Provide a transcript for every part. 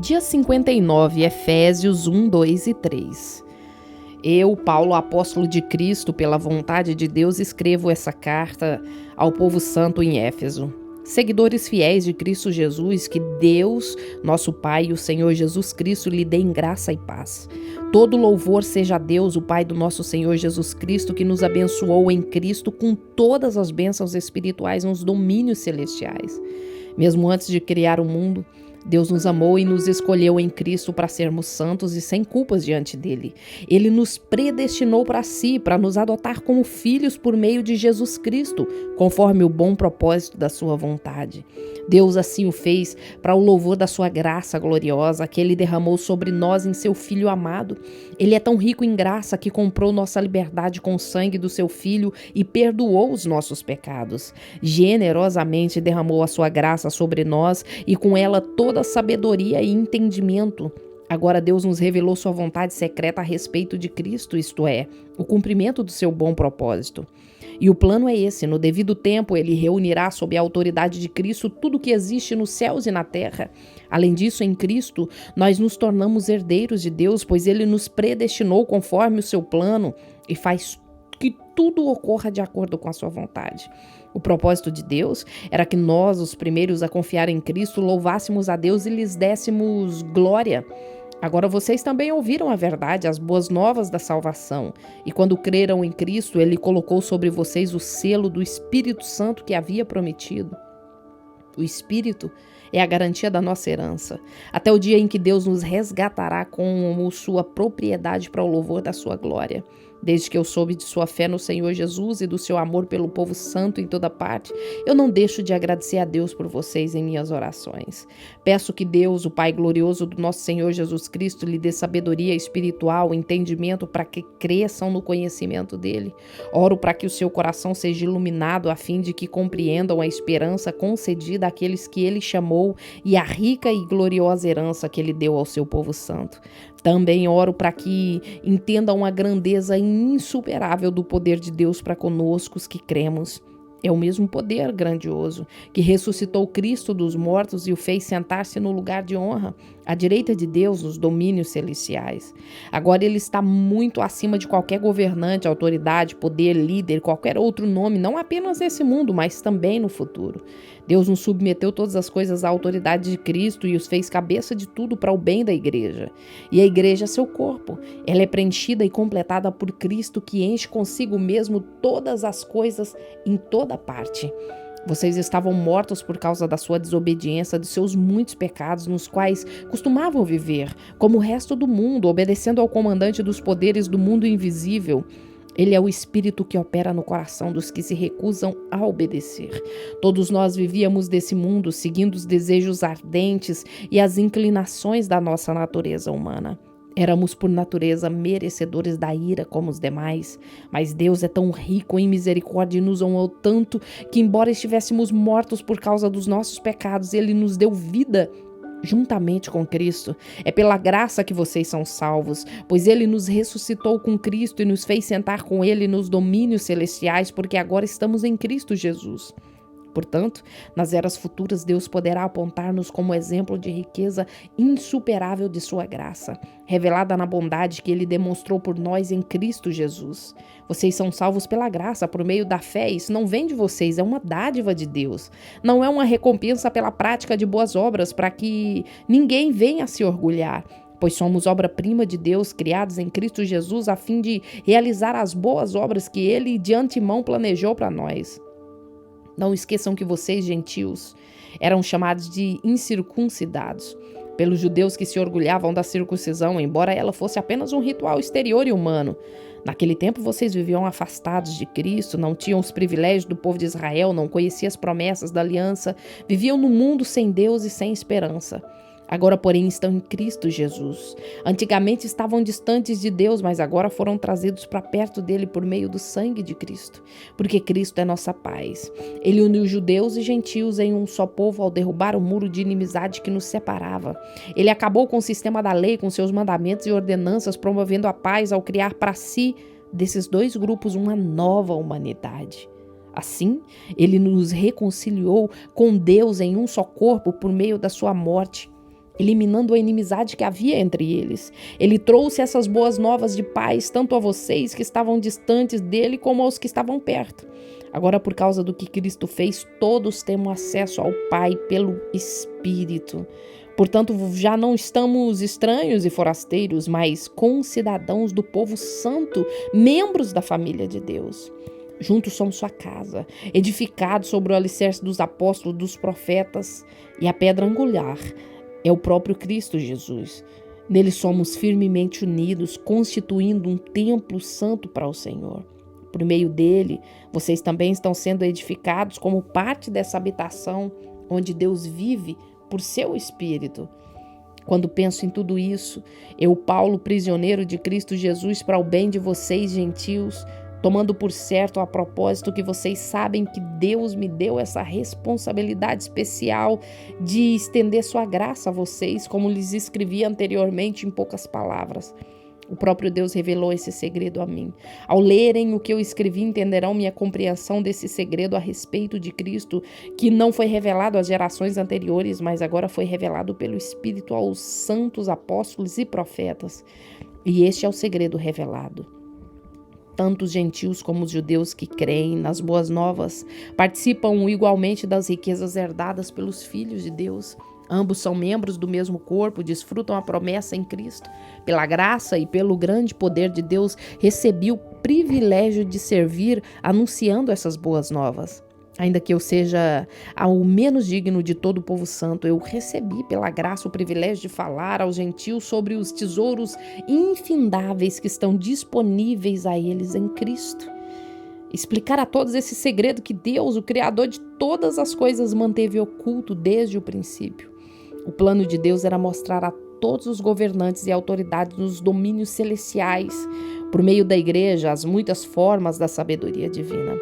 Dia 59, Efésios 1, 2 e 3. Eu, Paulo, apóstolo de Cristo, pela vontade de Deus, escrevo essa carta ao povo santo em Éfeso. Seguidores fiéis de Cristo Jesus, que Deus, nosso Pai e o Senhor Jesus Cristo lhe deem graça e paz. Todo louvor seja a Deus, o Pai do nosso Senhor Jesus Cristo, que nos abençoou em Cristo com todas as bênçãos espirituais nos domínios celestiais. Mesmo antes de criar o mundo, Deus nos amou e nos escolheu em Cristo para sermos santos e sem culpas diante dele. Ele nos predestinou para si, para nos adotar como filhos por meio de Jesus Cristo, conforme o bom propósito da sua vontade. Deus assim o fez para o louvor da sua graça gloriosa, que ele derramou sobre nós em seu Filho amado. Ele é tão rico em graça que comprou nossa liberdade com o sangue do seu Filho e perdoou os nossos pecados. Generosamente derramou a sua graça sobre nós e com ela toda sabedoria e entendimento. Agora Deus nos revelou sua vontade secreta a respeito de Cristo, isto é, o cumprimento do seu bom propósito. E o plano é esse: no devido tempo ele reunirá sob a autoridade de Cristo tudo o que existe nos céus e na terra. Além disso, em Cristo, nós nos tornamos herdeiros de Deus, pois ele nos predestinou conforme o seu plano e faz que tudo ocorra de acordo com a sua vontade. O propósito de Deus era que nós, os primeiros a confiar em Cristo, louvássemos a Deus e lhes dessemos glória. Agora vocês também ouviram a verdade, as boas novas da salvação. E quando creram em Cristo, ele colocou sobre vocês o selo do Espírito Santo que havia prometido. O Espírito é a garantia da nossa herança, até o dia em que Deus nos resgatará como sua propriedade para o louvor da sua glória. Desde que eu soube de sua fé no Senhor Jesus e do seu amor pelo povo santo em toda parte, eu não deixo de agradecer a Deus por vocês em minhas orações. Peço que Deus, o Pai glorioso do nosso Senhor Jesus Cristo, lhe dê sabedoria espiritual, entendimento para que cresçam no conhecimento dele. Oro para que o seu coração seja iluminado a fim de que compreendam a esperança concedida àqueles que ele chamou e a rica e gloriosa herança que ele deu ao seu povo santo. Também oro para que entendam a grandeza insuperável do poder de Deus para conosco os que cremos. É o mesmo poder grandioso que ressuscitou Cristo dos mortos e o fez sentar-se no lugar de honra, à direita de Deus nos domínios celestiais. Agora ele está muito acima de qualquer governante, autoridade, poder, líder, qualquer outro nome, não apenas nesse mundo, mas também no futuro. Deus nos submeteu todas as coisas à autoridade de Cristo e os fez cabeça de tudo para o bem da igreja. E a igreja é seu corpo. Ela é preenchida e completada por Cristo, que enche consigo mesmo todas as coisas em toda parte. Vocês estavam mortos por causa da sua desobediência, dos seus muitos pecados, nos quais costumavam viver, como o resto do mundo, obedecendo ao comandante dos poderes do mundo invisível. Ele é o espírito que opera no coração dos que se recusam a obedecer. Todos nós vivíamos desse mundo, seguindo os desejos ardentes e as inclinações da nossa natureza humana. Éramos por natureza merecedores da ira como os demais, mas Deus é tão rico em misericórdia e nos amou tanto que, embora estivéssemos mortos por causa dos nossos pecados, ele nos deu vida juntamente com Cristo. É pela graça que vocês são salvos, pois ele nos ressuscitou com Cristo e nos fez sentar com ele nos domínios celestiais, porque agora estamos em Cristo Jesus. Portanto, nas eras futuras, Deus poderá apontar-nos como exemplo de riqueza insuperável de sua graça, revelada na bondade que ele demonstrou por nós em Cristo Jesus. Vocês são salvos pela graça, por meio da fé. Isso não vem de vocês, é uma dádiva de Deus. Não é uma recompensa pela prática de boas obras, para que ninguém venha a se orgulhar. Pois somos obra-prima de Deus, criados em Cristo Jesus, a fim de realizar as boas obras que ele de antemão planejou para nós. Não esqueçam que vocês, gentios, eram chamados de incircuncidados pelos judeus que se orgulhavam da circuncisão, embora ela fosse apenas um ritual exterior e humano. Naquele tempo vocês viviam afastados de Cristo, não tinham os privilégios do povo de Israel, não conheciam as promessas da aliança, viviam no mundo sem Deus e sem esperança. Agora, porém, estão em Cristo Jesus. Antigamente estavam distantes de Deus, mas agora foram trazidos para perto dele por meio do sangue de Cristo, porque Cristo é nossa paz. Ele uniu judeus e gentios em um só povo ao derrubar o muro de inimizade que nos separava. Ele acabou com o sistema da lei, com seus mandamentos e ordenanças, promovendo a paz ao criar para si, desses dois grupos, uma nova humanidade. Assim, ele nos reconciliou com Deus em um só corpo por meio da sua morte. eliminando a inimizade que havia entre eles. Ele trouxe essas boas novas de paz tanto a vocês que estavam distantes dele como aos que estavam perto. Agora, por causa do que Cristo fez, todos temos acesso ao Pai pelo Espírito. Portanto, já não estamos estranhos e forasteiros, mas concidadãos do povo santo, membros da família de Deus. Juntos somos sua casa, edificados sobre o alicerce dos apóstolos, dos profetas, e a pedra angular é o próprio Cristo Jesus. Nele somos firmemente unidos, constituindo um templo santo para o Senhor. Por meio dele, vocês também estão sendo edificados como parte dessa habitação onde Deus vive por seu Espírito. Quando penso em tudo isso, eu, Paulo, prisioneiro de Cristo Jesus, para o bem de vocês, gentios, tomando por certo a propósito que vocês sabem que Deus me deu essa responsabilidade especial de estender sua graça a vocês, como lhes escrevi anteriormente em poucas palavras. O próprio Deus revelou esse segredo a mim. Ao lerem o que eu escrevi, entenderão minha compreensão desse segredo a respeito de Cristo, que não foi revelado às gerações anteriores, mas agora foi revelado pelo Espírito aos santos apóstolos e profetas. E este é o segredo revelado. Tanto os gentios como os judeus que creem nas boas novas participam igualmente das riquezas herdadas pelos filhos de Deus. Ambos são membros do mesmo corpo, desfrutam a promessa em Cristo. Pela graça e pelo grande poder de Deus, recebi o privilégio de servir anunciando essas boas novas. Ainda que eu seja o menos digno de todo o povo santo, eu recebi pela graça o privilégio de falar aos gentios sobre os tesouros infindáveis que estão disponíveis a eles em Cristo. Explicar a todos esse segredo que Deus, o Criador de todas as coisas, manteve oculto desde o princípio. O plano de Deus era mostrar a todos os governantes e autoridades nos domínios celestiais, por meio da igreja, as muitas formas da sabedoria divina.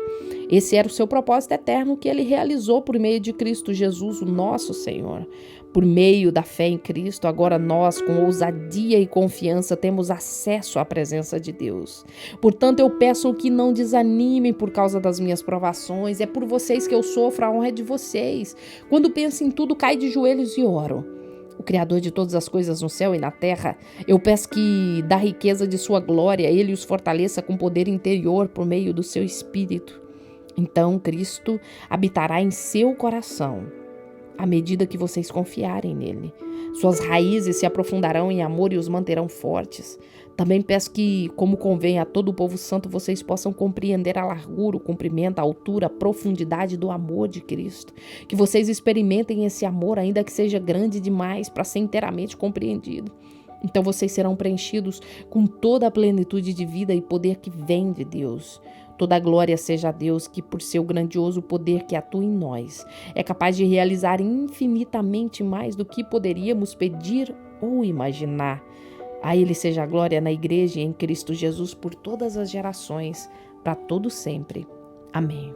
Esse era o seu propósito eterno que ele realizou por meio de Cristo Jesus, o nosso Senhor. Por meio da fé em Cristo, agora nós, com ousadia e confiança, temos acesso à presença de Deus. Portanto, eu peço que não desanimem por causa das minhas provações. É por vocês que eu sofro, a honra é de vocês. Quando penso em tudo, caio de joelhos e oro. O Criador de todas as coisas no céu e na terra, eu peço que, da riqueza de sua glória, ele os fortaleça com poder interior por meio do seu Espírito. Então, Cristo habitará em seu coração, à medida que vocês confiarem nele. Suas raízes se aprofundarão em amor e os manterão fortes. Também peço que, como convém a todo o povo santo, vocês possam compreender a largura, o comprimento, a altura, a profundidade do amor de Cristo. Que vocês experimentem esse amor, ainda que seja grande demais para ser inteiramente compreendido. Então vocês serão preenchidos com toda a plenitude de vida e poder que vem de Deus. Toda a glória seja a Deus, que por seu grandioso poder que atua em nós, é capaz de realizar infinitamente mais do que poderíamos pedir ou imaginar. A Ele seja a glória na Igreja e em Cristo Jesus por todas as gerações, para todo sempre. Amém.